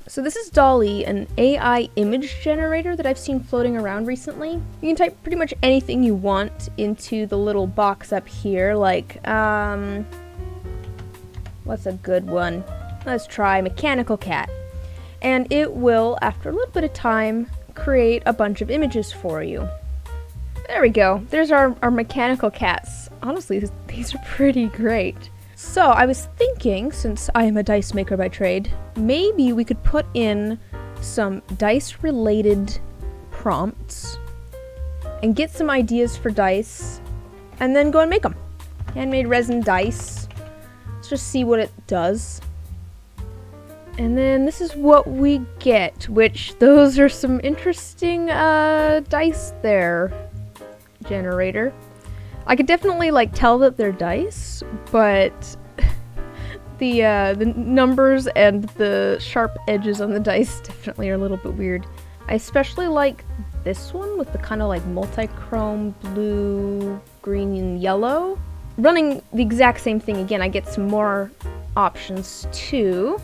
So this is Dall-E, an AI image generator that I've seen floating around recently. You can type pretty much anything you want into the little box up here, like, what's a good one? Let's try mechanical cat. And it will, after a little bit of time, create a bunch of images for you. There we go. There's our mechanical cats. Honestly, these are pretty great. So I was thinking, since I am a dice maker by trade, maybe we could put in some dice-related prompts and get some ideas for dice, and then go and make them. Handmade resin dice. Let's just see what it does. And then this is what we get, which those are some interesting dice there, generator. I could definitely tell that they're dice, but the numbers and the sharp edges on the dice definitely are a little bit weird. I especially like this one with the kind of multi-chrome blue, green, and yellow. Running the exact same thing again, I get some more options too.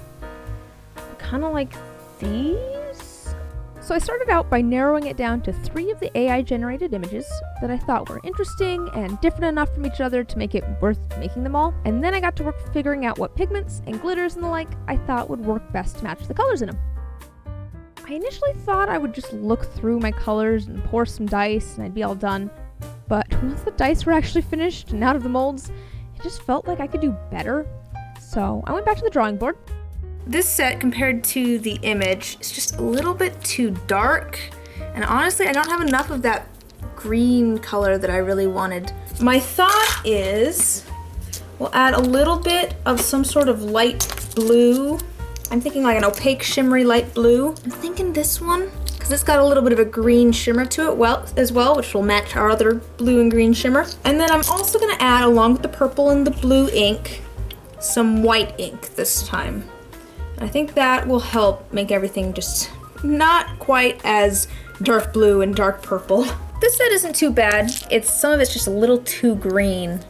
Kind of like these. So I started out by narrowing it down to 3 of the AI generated images that I thought were interesting and different enough from each other to make it worth making them all. And then I got to work figuring out what pigments and glitters and the like I thought would work best to match the colors in them. I initially thought I would just look through my colors and pour some dice and I'd be all done. But once the dice were actually finished and out of the molds, it just felt like I could do better. So I went back to the drawing board. This set, compared to the image, is just a little bit too dark, and honestly I don't have enough of that green color that I really wanted. My thought is we'll add a little bit of some sort of light blue. I'm thinking like an opaque shimmery light blue. I'm thinking this one, because it's got a little bit of a green shimmer to it as well, which will match our other blue and green shimmer. And then I'm also going to add, along with the purple and the blue ink, some white ink this time. I think that will help make everything just not quite as dark blue and dark purple. This set isn't too bad. Some of it's just a little too green.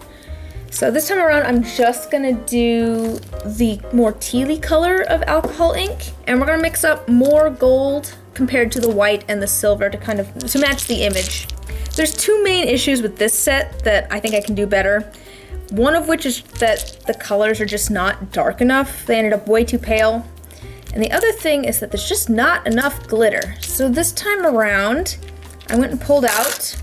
So this time around, I'm just gonna do the more tealy color of alcohol ink, and we're gonna mix up more gold compared to the white and the silver to match the image. There's 2 main issues with this set that I think I can do better. One of which is that the colors are just not dark enough. They ended up way too pale. And the other thing is that there's just not enough glitter. So this time around, I went and pulled out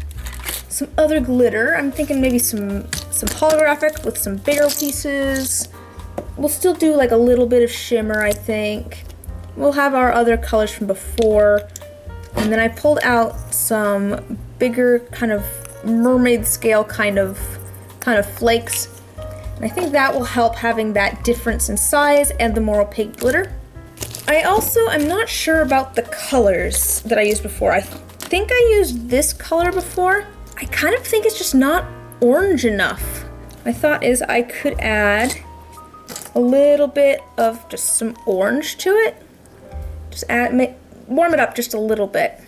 some other glitter. I'm thinking maybe some holographic with some bigger pieces. We'll still do a little bit of shimmer, I think. We'll have our other colors from before. And then I pulled out some bigger kind of mermaid scale kind of flakes. And I think that will help having that difference in size and the more opaque glitter. I'm not sure about the colors that I used before. I think I used this color before. I kind of think it's just not orange enough. My thought is I could add a little bit of just some orange to it. Just warm it up just a little bit.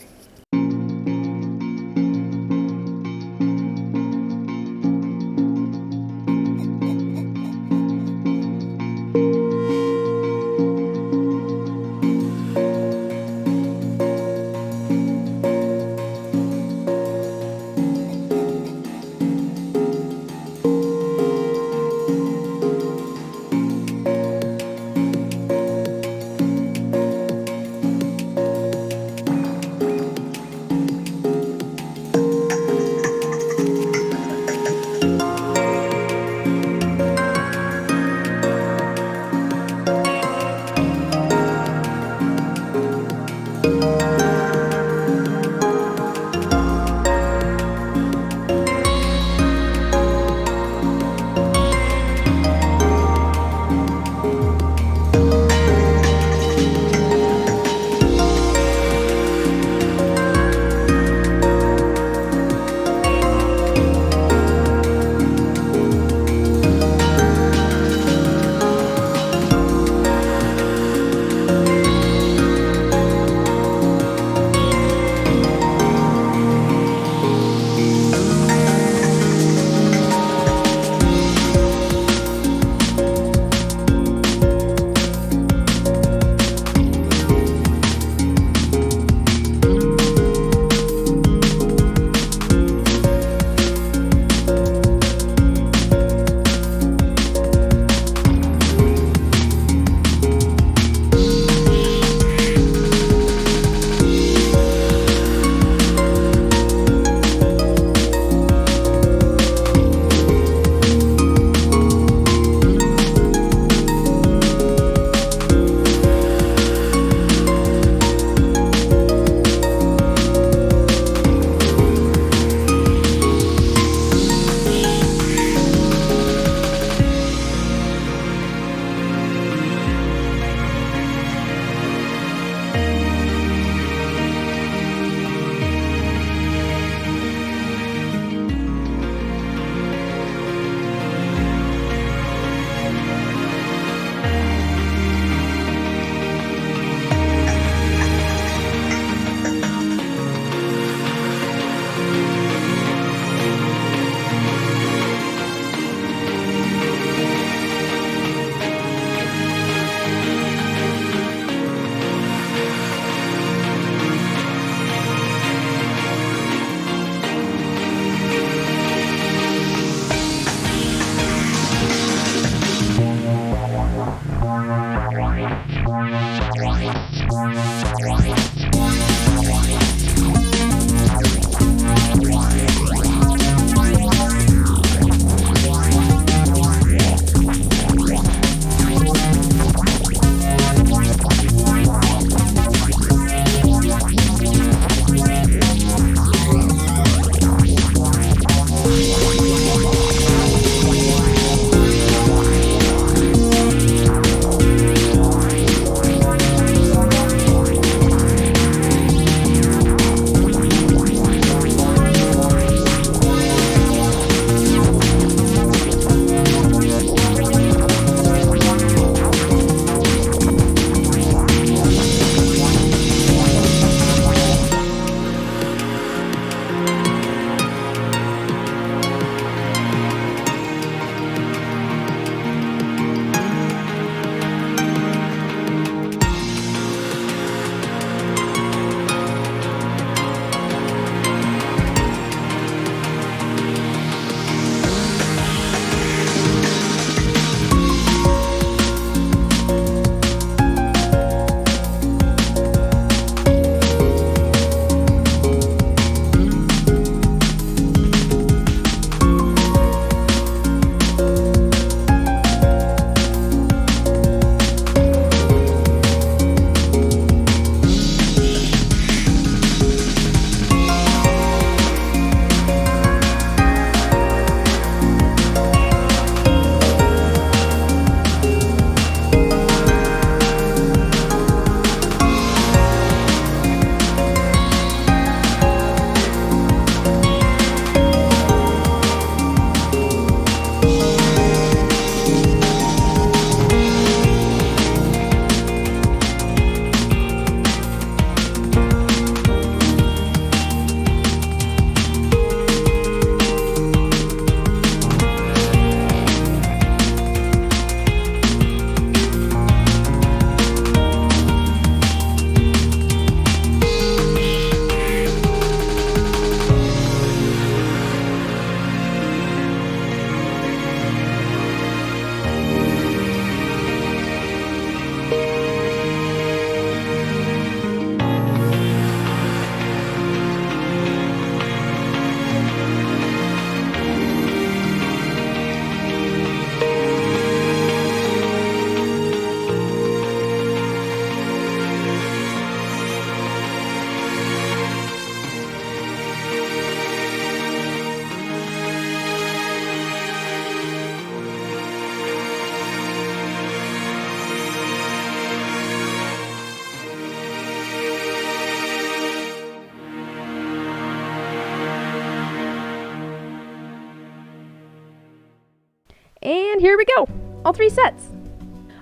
And here we go, all 3 sets.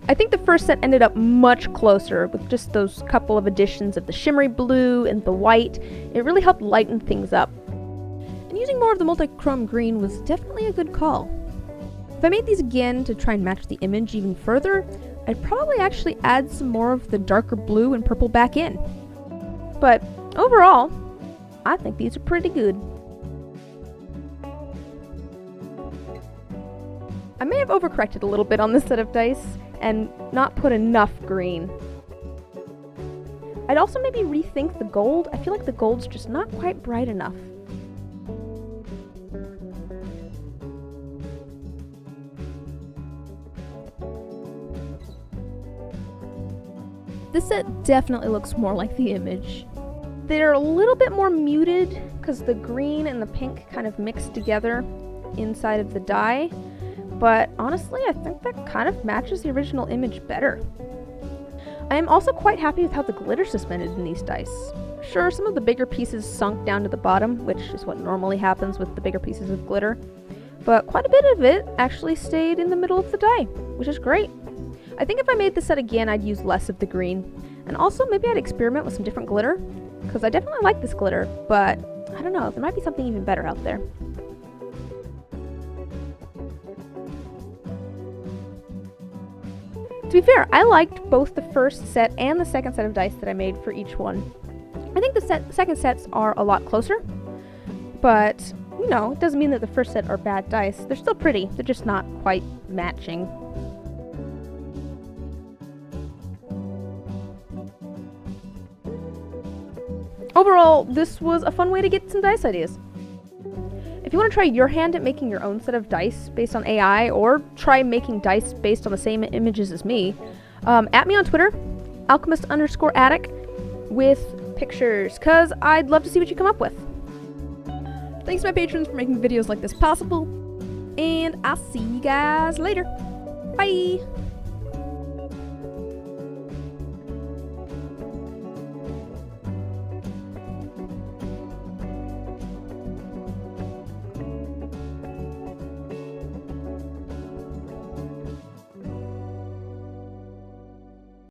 I think the first set ended up much closer with just those couple of additions of the shimmery blue and the white. It really helped lighten things up. And using more of the multi-chrome green was definitely a good call. If I made these again to try and match the image even further, I'd probably actually add some more of the darker blue and purple back in. But overall, I think these are pretty good. I may have overcorrected a little bit on this set of dice and not put enough green. I'd also maybe rethink the gold. I feel like the gold's just not quite bright enough. This set definitely looks more like the image. They're a little bit more muted because the green and the pink kind of mixed together inside of the die. But honestly, I think that kind of matches the original image better. I am also quite happy with how the glitter suspended in these dice. Sure, some of the bigger pieces sunk down to the bottom, which is what normally happens with the bigger pieces of glitter, but quite a bit of it actually stayed in the middle of the die, which is great. I think if I made this set again, I'd use less of the green, and also maybe I'd experiment with some different glitter, because I definitely like this glitter, but I don't know, there might be something even better out there. To be fair, I liked both the first set and the second set of dice that I made for each one. I think the second sets are a lot closer, but, you know, it doesn't mean that the first set are bad dice. They're still pretty, they're just not quite matching. overall, this was a fun way to get some dice ideas. If you want to try your hand at making your own set of dice based on AI, or try making dice based on the same images as me, at me on Twitter, alchemist_attic, with pictures, because I'd love to see what you come up with. Thanks to my patrons for making videos like this possible, and I'll see you guys later. Bye!